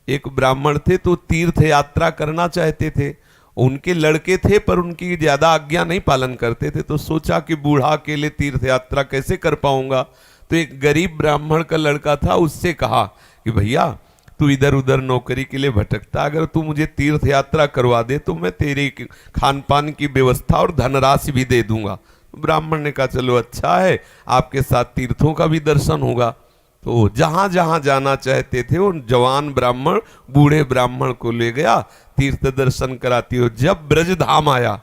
एक ब्राह्मण थे तो तीर्थ यात्रा करना चाहते थे। उनके लड़के थे पर उनकी ज्यादा आज्ञा नहीं पालन करते थे, तो सोचा कि बूढ़ा अकेले तीर्थ यात्रा कैसे कर पाऊंगा। तो एक गरीब ब्राह्मण का लड़का था, उससे कहा कि भैया तू इधर उधर नौकरी के लिए भटकता, अगर तू मुझे तीर्थ यात्रा करवा दे तो मैं तेरी खान पान की व्यवस्था और धनराशि भी दे दूंगा। ब्राह्मण ने कहा चलो अच्छा है, आपके साथ तीर्थों का भी दर्शन होगा। तो जहां जहां जाना चाहते थे वो जवान ब्राह्मण बूढ़े ब्राह्मण को ले गया, तीर्थ दर्शन कराती हो। जब ब्रजधाम आया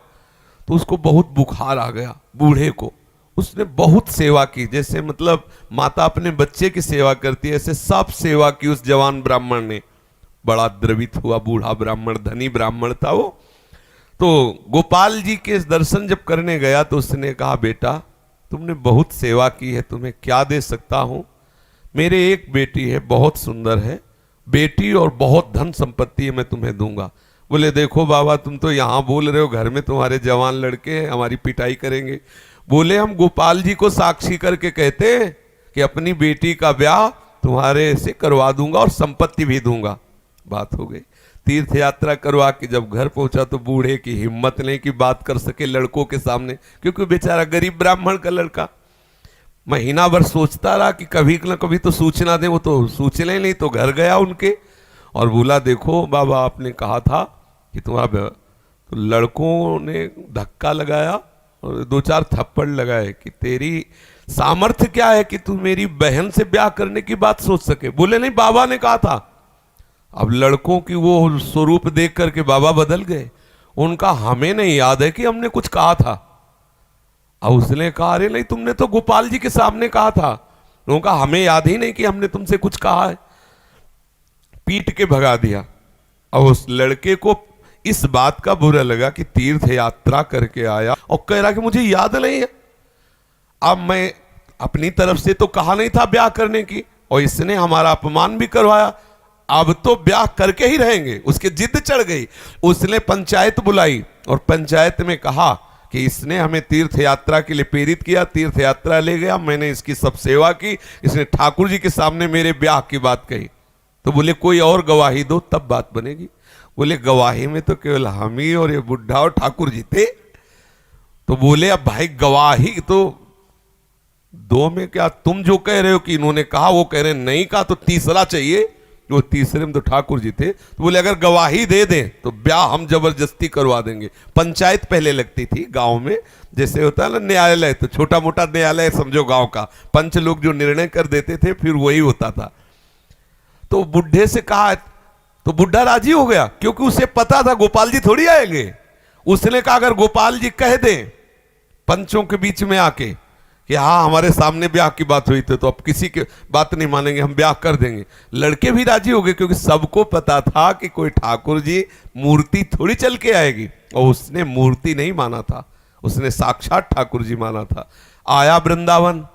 तो उसको बहुत बुखार आ गया बूढ़े को। उसने बहुत सेवा की, जैसे मतलब माता अपने बच्चे की सेवा करती है, ऐसे सब सेवा की उस जवान ब्राह्मण ने। बड़ा द्रवित हुआ बूढ़ा ब्राह्मण, धनी ब्राह्मण था वो। तो गोपाल जी के दर्शन जब करने गया तो उसने कहा बेटा तुमने बहुत सेवा की है, तुम्हें क्या दे सकता हूं। मेरे एक बेटी है, बहुत सुंदर है बेटी और बहुत धन संपत्ति है, मैं तुम्हें दूंगा। बोले देखो बाबा तुम तो यहां बोल रहे हो, घर में तुम्हारे जवान लड़के हैं, हमारी पिटाई करेंगे। बोले हम गोपाल जी को साक्षी करके कहते हैं कि अपनी बेटी का ब्याह तुम्हारे से करवा दूंगा और संपत्ति भी दूंगा। बात हो गई। तीर्थ यात्रा करवा के जब घर पहुंचा तो बूढ़े की हिम्मत नहीं कि बात कर सके लड़कों के सामने, क्योंकि बेचारा गरीब ब्राह्मण का लड़का। महीना भर सोचता रहा कि कभी न कभी तो सूचना दे, वो तो सूचना ही नहीं। तो घर गया उनके और बोला देखो बाबा आपने कहा था कि तुम्हारा, तो लड़कों ने धक्का लगाया और दो चार थप्पड़ लगाए कि तेरी सामर्थ्य क्या है कि तू मेरी बहन से ब्याह करने की बात सोच सके। बोले नहीं बाबा ने कहा था। अब लड़कों की वो स्वरूप देख करके बाबा बदल गए। उनका हमें नहीं याद है कि हमने कुछ कहा था। अब उसने कहा अरे नहीं तुमने तो गोपाल जी के सामने कहा था। उनका हमें याद ही नहीं कि हमने तुमसे कुछ कहा है। पीट के भगा दिया। अब उस लड़के को इस बात का बुरा लगा कि तीर्थ यात्रा करके आया और कह रहा कि मुझे याद नहीं है। अब मैं अपनी तरफ से तो कहा नहीं था ब्याह करने की, और इसने हमारा अपमान भी करवाया, अब तो ब्याह करके ही रहेंगे। उसके जिद चढ़ गई। उसने पंचायत बुलाई और पंचायत में कहा कि इसने हमें तीर्थ यात्रा के लिए प्रेरित किया, तीर्थ यात्रा ले गया, मैंने इसकी सब सेवा की, इसने ठाकुर जी के सामने मेरे ब्याह की बात कही। तो बोले कोई और गवाही दो तब बात बनेगी। बोले गवाही में तो केवल हम ही और ये बुढ़ा और ठाकुर जी थे। तो बोले अब भाई गवाही तो दो में क्या, तुम जो कह रहे हो कि इन्होंने कहा वो कह रहे नहीं कहा, तो तीसरा चाहिए। वो तीसरे में तो ठाकुर जी थे। तो बोले अगर गवाही दे दें तो ब्याह हम जबरदस्ती करवा देंगे। पंचायत पहले लगती थी गांव में, जैसे होता है ना न्यायालय, तो छोटा मोटा न्यायालय समझो गांव का। पंच लोग जो निर्णय कर देते थे फिर वही होता था। तो बुढ़े से कहा तो बुढ़ा राजी हो गया, क्योंकि उसे पता था गोपाल जी थोड़ी आएंगे। उसने कहा अगर गोपाल जी कह दें पंचों के बीच में आके कि हाँ हमारे सामने ब्याह की बात हुई थी, तो अब किसी की बात नहीं मानेंगे, हम ब्याह कर देंगे। लड़के भी राजी हो गए, क्योंकि सबको पता था कि कोई ठाकुर जी मूर्ति थोड़ी चल के आएगी। और उसने मूर्ति नहीं माना था, उसने साक्षात ठाकुर जी माना था। आया वृंदावन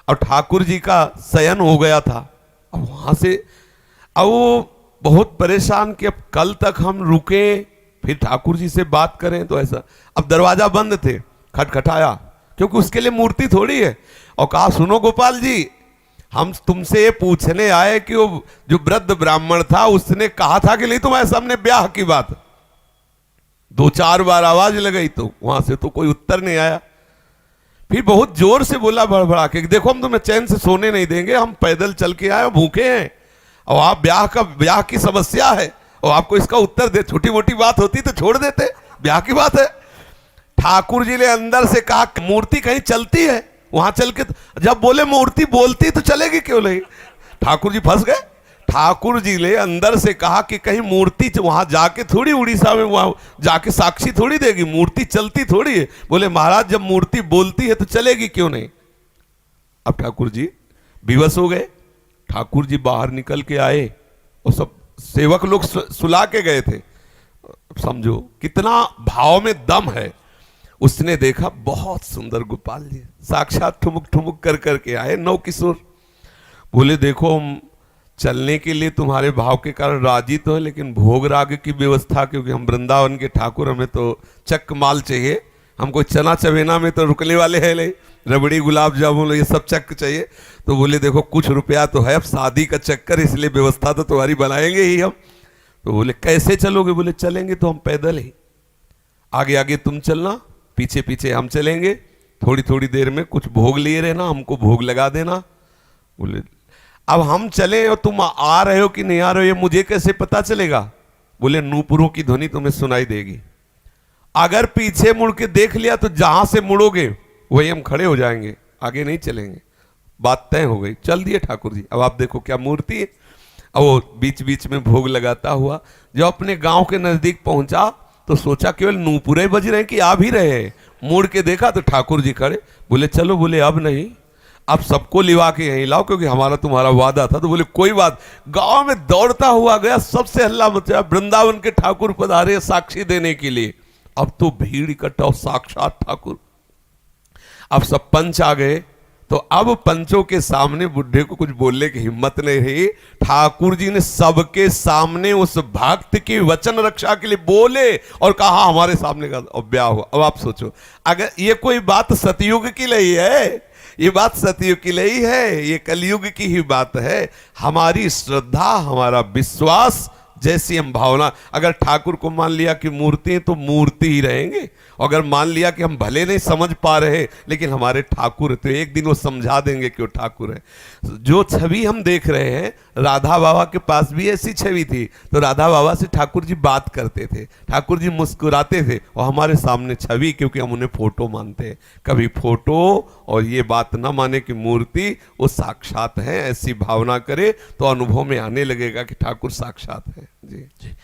और ठाकुर जी का शयन हो गया था। अब वहां से अब वो बहुत परेशान कि अब कल तक हम रुके फिर ठाकुर जी से बात करें, तो ऐसा। अब दरवाजा बंद थे, खटखटाया, क्योंकि उसके लिए मूर्ति थोड़ी है। और कहा सुनो गोपाल जी, हम तुमसे ये पूछने आए कि वो जो वृद्ध ब्राह्मण था उसने कहा था कि नहीं तुम्हारे सामने ब्याह की बात। दो चार बार आवाज लगाई तो वहां से तो कोई उत्तर नहीं आया। फिर बहुत जोर से बोला भड़बड़ा के, देखो हम तुम्हें चैन से सोने नहीं देंगे, हम पैदल चल के आए, भूखे हैं, और आप ब्याह की समस्या है और आपको इसका उत्तर दे। छोटी मोटी बात होती तो छोड़ देते, ब्याह की बात है। ठाकुर जी ने अंदर से कहा मूर्ति कहीं चलती है, वहां चल के जब बोले मूर्ति बोलती तो चलेगी क्यों नहीं। ठाकुर जी फंस गए। ठाकुर जी ने अंदर से कहा कि कहीं मूर्ति वहां जाके थोड़ी उड़ीसा में वहां जाके साक्षी थोड़ी देगी, मूर्ति चलती थोड़ी है। बोले महाराज जब मूर्ति बोलती है तो चलेगी क्यों नहीं। अब ठाकुर जी विवश हो गए। ठाकुर जी बाहर निकल के आए और सब सेवक लोग सुला के गए थे। समझो कितना भाव में दम है। उसने देखा बहुत सुंदर गोपाल जी साक्षात ठुमुक ठुमुक कर करके आए, नौ किशोर। बोले देखो हम चलने के लिए तुम्हारे भाव के कारण राजी तो है, लेकिन भोग राग की व्यवस्था, क्योंकि हम वृंदावन के ठाकुर, हमें तो चक माल चाहिए, हमको चना चवेना में तो रुकने वाले हैं नहीं, रबड़ी गुलाब जामुन ये सब चक्क चाहिए। तो बोले देखो कुछ रुपया तो है, अब शादी का चक्कर, इसलिए व्यवस्था तो तुम्हारी बनाएंगे ही हम। तो बोले कैसे चलोगे? बोले चलेंगे तो हम पैदल ही, आगे आगे तुम चलना, पीछे पीछे हम चलेंगे, थोड़ी थोड़ी देर में कुछ भोग लिए रहना, हमको भोग लगा देना। बोले अब हम चले और तुम आ रहे हो कि नहीं आ रहे हो ये मुझे कैसे पता चलेगा? बोले नूपुरों की ध्वनि तुम्हें सुनाई देगी, अगर पीछे मुड़ के देख लिया तो जहां से मुड़ोगे वही हम खड़े हो जाएंगे, आगे नहीं चलेंगे। बात तय हो गई, चल दिए ठाकुर जी। अब आप देखो क्या मूर्ति है। अब वो बीच बीच में भोग लगाता हुआ जब अपने गांव के नजदीक पहुंचा तो सोचा केवल नूपुरे बज रहे हैं कि आ भी रहे हैं। मुड़ के देखा तो ठाकुर जी खड़े। बोले चलो, बोले अब नहीं, अब सबको लिवा के यहीं लाओ क्योंकि हमारा तुम्हारा वादा था। तो बोले कोई बात। गांव में दौड़ता हुआ गया, सबसे हल्ला मचा, वृंदावन के ठाकुर पधारे साक्षी देने के लिए। अब तो भीड़ इकट्ठा हो, साक्षात ठाकुर। अब सब पंच आ गए, तो अब पंचों के सामने बुढ़े को कुछ बोलने की हिम्मत नहीं रही। ठाकुर जी ने सबके सामने उस भक्त की वचन रक्षा के लिए बोले और कहा हमारे सामने का ब्याह हुआ। अब आप सोचो, अगर ये कोई बात सतयुग की नहीं है, ये बात सतयुग की नहीं है, ये कलयुग की ही बात है। हमारी श्रद्धा, हमारा विश्वास, जैसी हम भावना, अगर ठाकुर को मान लिया कि मूर्ति है तो मूर्ति ही रहेंगे, अगर मान लिया कि हम भले नहीं समझ पा रहे लेकिन हमारे ठाकुर है तो एक दिन वो समझा देंगे कि वो ठाकुर है। जो छवि हम देख रहे हैं, राधा बाबा के पास भी ऐसी छवि थी। तो राधा बाबा से ठाकुर जी बात करते थे, ठाकुर जी मुस्कुराते थे, और हमारे सामने छवि, क्योंकि हम उन्हें फोटो मानते हैं। कभी फोटो और ये बात ना माने कि मूर्ति वो साक्षात है, ऐसी भावना करे तो अनुभव में आने लगेगा कि ठाकुर साक्षात है। जी।